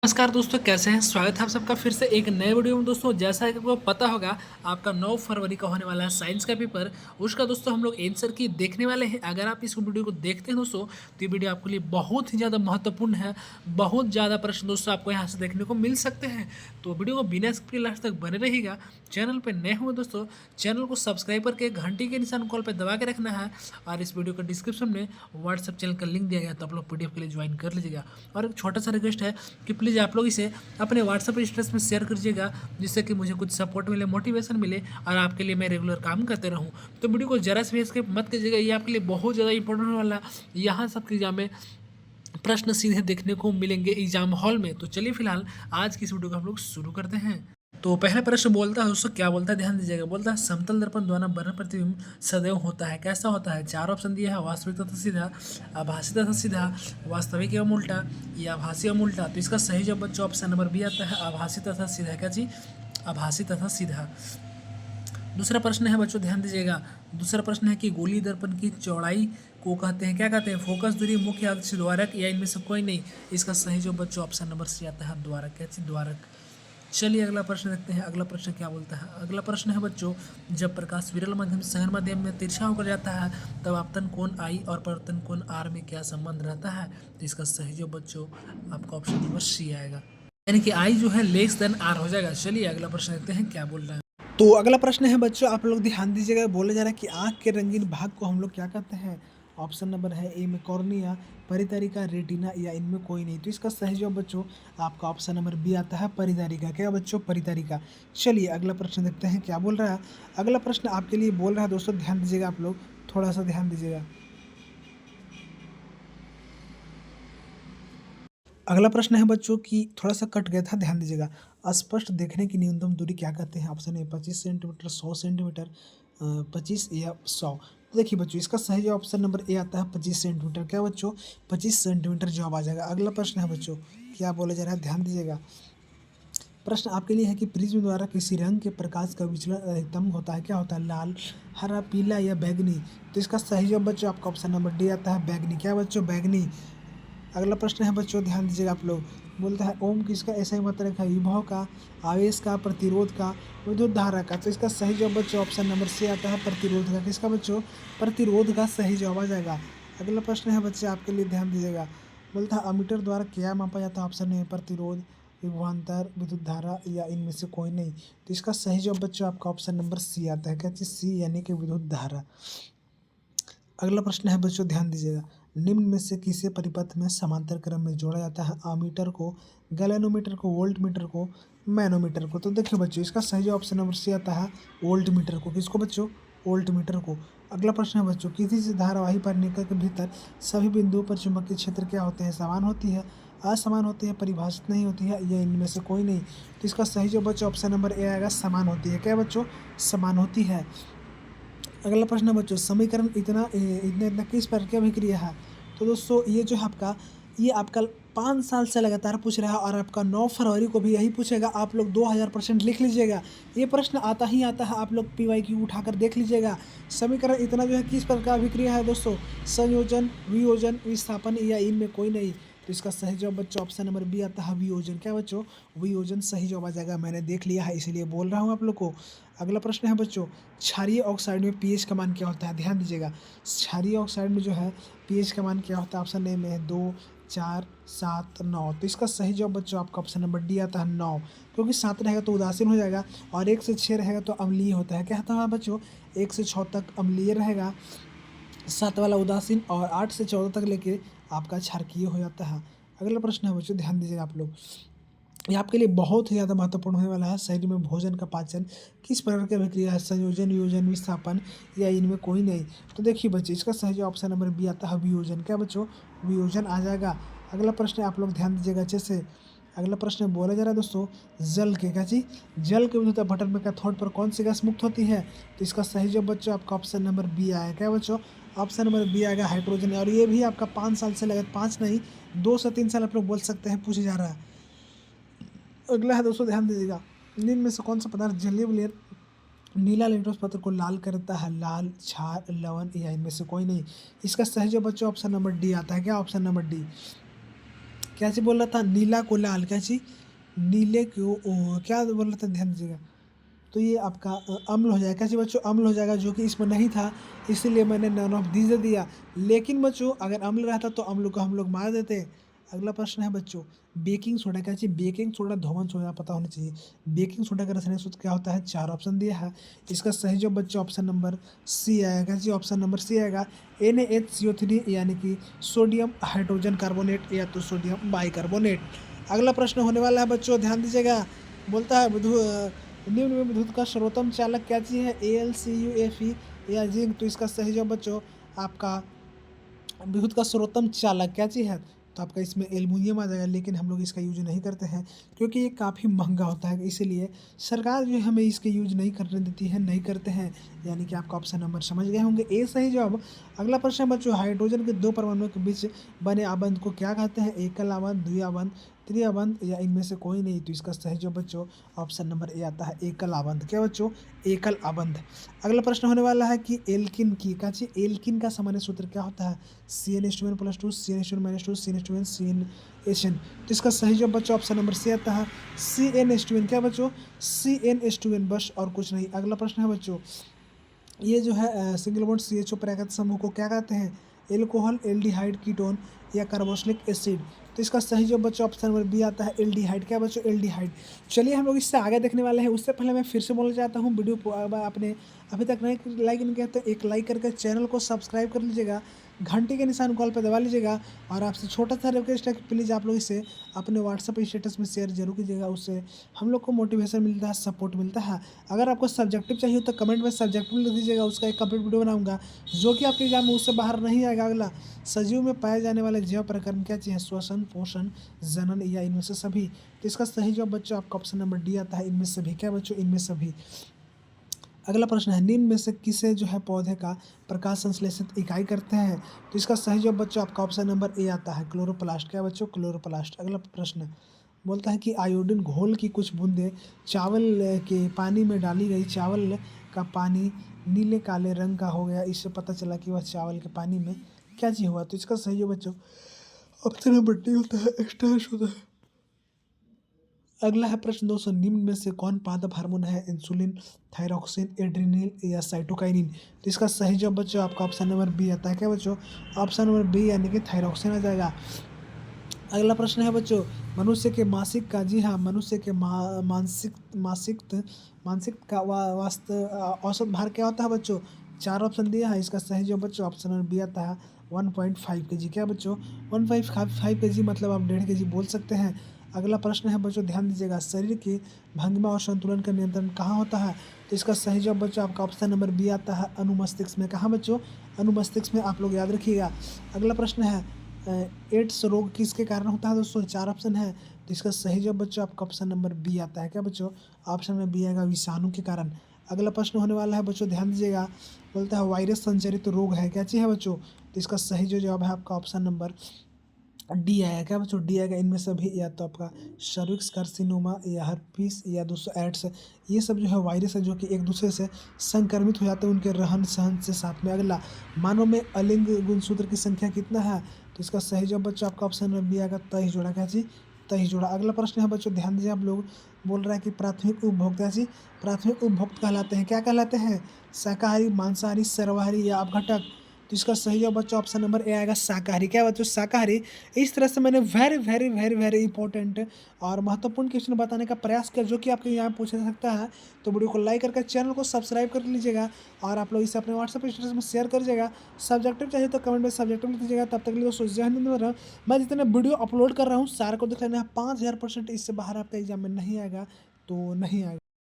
नमस्कार दोस्तों, कैसे हैं? स्वागत है आप सबका फिर से एक नए वीडियो में। दोस्तों, जैसा कि आपको पता होगा, आपका 9 फरवरी को होने वाला है साइंस का पेपर। उसका दोस्तों हम लोग आंसर की देखने वाले हैं। अगर आप इस वीडियो को देखते हैं दोस्तों, तो ये वीडियो आपके लिए बहुत ही ज़्यादा महत्वपूर्ण है। बहुत ज़्यादा प्रश्न दोस्तों आपको यहाँ से देखने को मिल सकते हैं। तो वीडियो को बिना स्किप के लास्ट तक बने रहिएगा। चैनल पर नए हुए दोस्तों, चैनल को सब्सक्राइब करके घंटी के निशान कॉल पर दबा के रखना है। और इस वीडियो का डिस्क्रिप्शन में व्हाट्सएप चैनल का लिंक दिया गया है, तो आप लोग पीडीएफ के लिए ज्वाइन कर लीजिएगा। और एक छोटा सा रिक्वेस्ट है कि प्लीज़ आप लोग इसे अपने व्हाट्सएप स्टेटस में शेयर कीजिएगा, जिससे कि मुझे कुछ सपोर्ट मिले, मोटिवेशन मिले और आपके लिए मैं रेगुलर काम करते रहूँ। तो वीडियो को जरा से भी स्किप मत कीजिएगा, ये आपके लिए बहुत ज़्यादा इंपॉर्टेंट होने वाला है। यहाँ सबके एग्जाम में प्रश्न सीधे देखने को मिलेंगे एग्जाम हॉल में। तो चलिए फिलहाल आज की इस वीडियो को हम लोग शुरू करते हैं। तो पहला प्रश्न बोलता है दोस्तों, क्या बोलता है ध्यान दीजिएगा। बोलता है समतल दर्पण द्वारा बना प्रतिबिंब सदैव होता है। कैसा होता है? 4 ऑप्शन दिया है, वास्तविक तथा सीधा, आभासी तथा सीधा, वास्तविक एवं उल्टा या आभासी एवं उल्टा। तो इसका सही जवाब बच्चों ऑप्शन नंबर बी आता है, आभासी तथा सीधा। क्या चीज? आभासी तथा सीधा। दूसरा प्रश्न है बच्चों, ध्यान दीजिएगा। दूसरा प्रश्न है कि गोली दर्पण की चौड़ाई को कहते हैं, क्या कहते हैं? फोकस दूरी, मुख्य अक्ष, द्वारक या इनमें से कोई नहीं। इसका सही जवाब बच्चों ऑप्शन नंबर सी आता है, द्वारक। क्या चीज? द्वारक। चलिए अगला प्रश्न देखते हैं। अगला प्रश्न क्या बोलता है? अगला प्रश्न है बच्चों, जब प्रकाश विरल माध्यम से सघन माध्यम में तिरछा होकर जाता है, तब आपतन कोण आई और परावर्तन कोण आर में क्या संबंध रहता है? तो इसका सही जवाब बच्चों आपका ऑप्शन नंबर सी आएगा, यानी कि आई जो है लेस देन आर हो जाएगा। चलिए अगला प्रश्न देखते हैं क्या बोल रहा है। तो अगला प्रश्न है बच्चों, आप लोग ध्यान दीजिएगा। बोला जा रहा है कि आंख के रंगीन भाग को हम लोग क्या कहते हैं? ऑप्शन नंबर है ए में कॉर्निया, परितरिका, रेटिना या इनमें कोई नहीं। तो इसका सही जवाब बच्चों आपका ऑप्शन नंबर बी आता है, परितरिका। क्या बच्चों? परितरिका। चलिए अगला प्रश्न देखते हैं क्या बोल रहा है। अगला प्रश्न आपके लिए बोल रहा है दोस्तों, ध्यान दीजिएगा। आप लोग थोड़ा सा ध्यान दीजिएगा। अगला प्रश्न है बच्चों कि थोड़ा सा कट गया था, ध्यान दीजिएगा। स्पष्ट देखने की न्यूनतम दूरी क्या कहते हैं? ऑप्शन ए 25 सेंटीमीटर, 100 सेंटीमीटर, 25 या 100। तो देखिए बच्चों, इसका सही जवाब ऑप्शन नंबर ए आता है, 25 सेंटीमीटर। क्या बच्चों? 25 सेंटीमीटर जवाब आ जाएगा। अगला प्रश्न है बच्चों, क्या बोला जा रहा है, ध्यान दीजिएगा। प्रश्न आपके लिए है कि प्रिज्म द्वारा किसी रंग के प्रकाश का विचलन अधिकतम होता है। क्या होता है? लाल, हरा, पीला या बैंगनी। तो इसका सही जवाब बच्चों आपका ऑप्शन नंबर डी आता है, बैंगनी। क्या बच्चों? बैंगनी। अगला प्रश्न है बच्चों, ध्यान दीजिएगा आप लोग। बोलता है ओम किसका ऐसा ही मात्रक है? विभव का, आवेश का, प्रतिरोध का, विद्युत धारा का। तो इसका सही जवाब बच्चों ऑप्शन नंबर सी आता है, प्रतिरोध का। किसका बच्चों? प्रतिरोध का सही जवाब आ जाएगा। अगला प्रश्न है बच्चे आपके लिए, ध्यान दीजिएगा। बोलता है अमीटर द्वारा क्या मापा जाता है? ऑप्शन ए प्रतिरोध, विभवांतर, विद्युत धारा या इनमें से कोई नहीं। तो इसका सही जवाब बच्चों आपका ऑप्शन नंबर सी आता है। क्या चीज? सी, यानी कि विद्युत धारा। अगला प्रश्न है बच्चों, ध्यान दीजिएगा। निम्न में से किसे परिपथ में समांतर क्रम में जोड़ा जाता है? अमीटर को, गैल्वेनोमीटर को, वोल्ट मीटर को, मैनोमीटर को। तो देखिए बच्चों, इसका सही जवाब ऑप्शन नंबर सी आता है, वोल्ट मीटर को। किसको बच्चों? वोल्ट मीटर को। अगला प्रश्न है बच्चों, किसी से धारावाही परिनेका के भीतर सभी बिंदुओं पर चुंबकीय क्षेत्र क्या होते हैं? समान होती है, असमान होती है, परिभाषित नहीं होती है या इनमें से कोई नहीं। तो इसका सही जवाब बच्चों ऑप्शन नंबर ए आएगा, समान होती है। क्या बच्चों? समान होती है। अगला प्रश्न है बच्चों, समीकरण इतना इतना इतना किस पर की अभिक्रिया है? तो दोस्तों ये जो है आपका, ये आपका 5 साल से लगातार पूछ रहा है और आपका 9 फरवरी को भी यही पूछेगा। आप लोग 2000% लिख लीजिएगा। ये प्रश्न आता ही आता है, आप लोग PYQ उठाकर देख लीजिएगा। समीकरण इतना जो है किस पर का अभिक्रिया है दोस्तों? संयोजन, वियोजन, विस्थापन या इनमें कोई नहीं। तो इसका सही जवाब बच्चों ऑप्शन नंबर बी आता है, वियोजन। क्या बच्चों? वियोजन सही जवाब आ जाएगा। मैंने देख लिया है इसीलिए बोल रहा हूँ आप लोग को। अगला प्रश्न है बच्चों, क्षारीय ऑक्साइड में पीएच का मान क्या होता है? ध्यान दीजिएगा। क्षारीय ऑक्साइड में जो है पीएच का मान क्या होता है? ऑप्शन ए में है 2, 4, 7, 9। तो इसका सही जवाब बच्चों आपका ऑप्शन नंबर डी आता है, 9। क्योंकि 7 रहेगा तो उदासीन हो जाएगा और 1 से 6 रहेगा तो अम्लीय होता है। क्या होता है बच्चों? 1 से 6 तक अम्लीय रहेगा, 7 वाला उदासीन, और 8 से 14 तक लेके आपका क्षारकीय हो जाता है। अगला प्रश्न है बच्चों, ध्यान दीजिएगा आप लोग। ये आपके लिए बहुत ही ज़्यादा महत्वपूर्ण होने वाला है। शरीर में भोजन का पाचन किस प्रकार की अभिक्रिया है? संयोजन, वियोजन, विस्थापन या इनमें कोई नहीं। तो देखिए बच्चे, इसका सही जवाब ऑप्शन नंबर बी आता है, वियोजन। क्या बच्चों? वियोजन आ जाएगा। अगला प्रश्न आप लोग ध्यान दीजिएगा अच्छे से। अगला प्रश्न बोला जा रहा है दोस्तों, जल के, क्या चीज? जल के विद्युत अपघटन में कैथोड पर कौन सी गैस मुक्त होती है? तो इसका सही जवाब बच्चों आपका ऑप्शन नंबर बी आएगा। क्या बच्चों? ऑप्शन नंबर बी आएगा, हाइड्रोजन। और ये भी आपका 5 साल से लगा, 5 नहीं, 2 से 3 साल आप लोग बोल सकते हैं, पूछे जा रहा है। अगला है दोस्तों, ध्यान दीजिएगा। निम्न में से कौन सा पदार्थ जलीय विलयन नीला लेटोस पत्र को लाल करता है? लाल, क्षार, लवण या इनमें से कोई नहीं। इसका सही जवाब बच्चों ऑप्शन नंबर डी आता है। क्या? Option number D. क्या चीज़ बोल रहा था, नीला को लाल, क्या चीज़, नीले को क्या बोल रहा था, ध्यान दीजिएगा। तो ये आपका अम्ल हो जाएगा, क्या चीज़ बच्चों, अम्ल हो जाएगा, जो कि इसमें नहीं था, इसीलिए मैंने नन ऑफ दीज दे दिया। लेकिन बच्चों अगर अम्ल रहता तो अम्ल को हम लोग मार देते। अगला प्रश्न है बच्चों, बेकिंग सोडा, क्या चीज़, बेकिंग सोडा धोवन सोडा पता होना चाहिए। बेकिंग सोडा का रासायनिक सूत्र क्या होता है, 4 ऑप्शन दिया है। इसका सही जवाब बच्चों ऑप्शन नंबर सी आएगा जी, ऑप्शन नंबर सी आएगा। NaHCO3 यानी कि सोडियम हाइड्रोजन कार्बोनेट या तो सोडियम बाइकार्बोनेट। अगला प्रश्न होने वाला है बच्चों, ध्यान दीजिएगा। बोलता है निम्न में विद्युत का सर्वोत्तम चालक क्या चीज़ है, AlCuFe या जिंक। तो इसका सही जवाब बच्चों आपका विद्युत का सर्वोत्तम चालक क्या चीज़ है, तो आपका इसमें एल्युमिनियम आ जाएगा। लेकिन हम लोग इसका यूज नहीं करते हैं क्योंकि ये काफ़ी महंगा होता है, इसीलिए सरकार जो है हमें इसके यूज नहीं करने देती है, नहीं करते हैं। यानी कि आपका ऑप्शन नंबर समझ गए होंगे, ए सही जवाब। अगला प्रश्न है बच्चों, हाइड्रोजन के 2 परमाणुओं के बीच बने आबंध को क्या कहते हैं, एकल आबंध, द्विआबंध, त्रिआबंध या इनमें से कोई नहीं। तो इसका सही जवाब बच्चों ऑप्शन नंबर ए आता है, एकल आबंध। क्या बच्चों, एकल आबंध। अगला प्रश्न होने वाला है कि एल्किन की क्या चीज, एल्किन का सामान्य सूत्र क्या होता है, CnH2n+2, CnH2n-2, CnH2n, CnHn। तो इसका सही जवाब बच्चों ऑप्शन नंबर सी आता है, CnH2n। क्या बच्चों, CnH2n, बस और कुछ नहीं। अगला प्रश्न है बच्चों, ये जो है सिंगल बॉन्ड CHO प्राकृत समूह को क्या कहते हैं, एल्कोहल, एल्डिहाइड, कीटोन या कार्बोक्सिलिक एसिड। तो इसका सही जवाब बच्चों ऑप्शन नंबर बी आता है, एल्डिहाइड। क्या बच्चों, एल्डिहाइड। चलिए हम लोग इससे आगे देखने वाले हैं, उससे पहले मैं फिर से बोलना चाहता हूँ, वीडियो को आपने अभी तक नहीं लाइक नहीं किया तो एक लाइक करके चैनल को सब्सक्राइब कर लीजिएगा, घंटी के निशान कॉल पर दबा लीजिएगा। और आपसे छोटा सा रिक्वेस्ट है कि प्लीज़ आप लोग इसे अपने व्हाट्सएप स्टेटस में शेयर जरूर कीजिएगा, उससे हम लोग को मोटिवेशन मिलता है, सपोर्ट मिलता है। अगर आपको सब्जेक्टिव चाहिए तो कमेंट में सब्जेक्टिव लिख दीजिएगा, उसका एक कंप्लीट वीडियो बनाऊंगा जो कि आपके एग्जाम में उससे बाहर नहीं आएगा। अगला, सजीव में पाए जाने वाले जैव प्रकरण क्या चाहिए, श्वसन, पोषण, जनन या इनमें से सभी। तो इसका सही जवाब बच्चों आपका ऑप्शन नंबर डी आता है, इनमें सभी। क्या बच्चों, इनमें सभी। अगला प्रश्न है, निम्न में से किसे जो है पौधे का प्रकाश संश्लेषित इकाई करते हैं। तो इसका सही जवाब बच्चों आपका ऑप्शन नंबर ए आता है, क्लोरोप्लास्ट। क्या बच्चों, क्लोरोप्लास्ट। अगला प्रश्न बोलता है कि आयोडीन घोल की कुछ बूंदें चावल के पानी में डाली गई, चावल का पानी नीले काले रंग का हो गया, इससे पता चला कि वह चावल के पानी में क्या चीज़ हुआ। तो इसका सही जवाब बच्चों ऑप्शन नंबर डी होता है, स्टार्च होता है। अगला है प्रश्न 200, निम्न में से कौन पादप हार्मोन है, इंसुलिन, थायरॉक्सिन, एड्रिनल या साइटोकाइनिन। तो इसका सही जवाब बच्चों आपका ऑप्शन नंबर बी आता है। क्या बच्चों, ऑप्शन नंबर बी यानी कि थायरॉक्सिन आ जाएगा। अगला प्रश्न है बच्चों, मनुष्य के मासिक का, जी हाँ, मनुष्य के मानसिक का औसत भार क्या होता है बच्चों, 4 ऑप्शन दिया है। इसका सही जवाब बच्चों ऑप्शन नंबर बी आता है, 1.5 kg। क्या बच्चों, 1.5 kg मतलब आप 1.5 kg बोल सकते हैं। अगला प्रश्न है बच्चों, ध्यान दीजिएगा, शरीर की भंगिमा और संतुलन का नियंत्रण कहाँ होता है। तो इसका सही जवाब बच्चों आपका ऑप्शन नंबर बी आता है, अनुमस्तिष्क में। कहाँ बच्चों, अनुमस्तिष्क में, आप लोग याद रखिएगा। अगला प्रश्न है, एड्स रोग किसके कारण होता है दोस्तों, 4 ऑप्शन है। तो इसका सही जवाब बच्चों आपका ऑप्शन नंबर बी आता है। क्या बच्चों, ऑप्शन में बी आएगा, विषाणु के कारण। अगला प्रश्न होने वाला है बच्चों, ध्यान दीजिएगा, बोलता है वायरस संचरित रोग है, क्या चीज़ है बच्चों। तो इसका सही जो जवाब है आपका ऑप्शन नंबर डी आएगा। क्या बच्चों, डी आएगा, इनमें से भी, या तो आपका सर्विक्स कार्सिनोमा या हर्पीस या दोस्तों एड्स, ये सब जो है वायरस है जो कि एक दूसरे से संक्रमित हो जाते हैं उनके रहन सहन से साथ में। अगला, मानव में अलिंग गुणसूत्र की संख्या कितना है। तो इसका सही जवाब बच्चों आपका ऑप्शन नंबर बी आएगा, 23 जोड़ा। क्या चीज, 23 जोड़ा। अगला प्रश्न है बच्चों, ध्यान दीजिए, आप लोग बोल रहा है कि प्राथमिक उपभोक्ता जी, प्राथमिक उपभोक्ता कहलाते हैं, क्या कहलाते हैं, शाकाहारी, मांसाहारी, सर्वाहारी या अपघटक। तो इसका सही जवाब बच्चों ऑप्शन नंबर ए आएगा, शाकाहारी। क्या बच्चों, शाकाहारी। इस तरह से मैंने very very very very important और महत्वपूर्ण क्वेश्चन बताने का प्रयास किया जो कि आपके यहाँ पूछा जा सकता है। तो वीडियो को लाइक करके चैनल को सब्सक्राइब कर लीजिएगा और आप लोग इसे अपने व्हाट्सएप स्टेटस में शेयर कर दीजिएगा। सब्जेक्टिव चाहिए तो कमेंट में सब्जेक्टिव लिख दीजिएगा। तब तक के लिए दोस्तों जय हिंद। मैं जितने वीडियो अपलोड कर रहा हूँ सारे को देख लेना है, 5000% इससे बाहर आपका एग्जाम में नहीं आएगा, तो नहीं आएगा।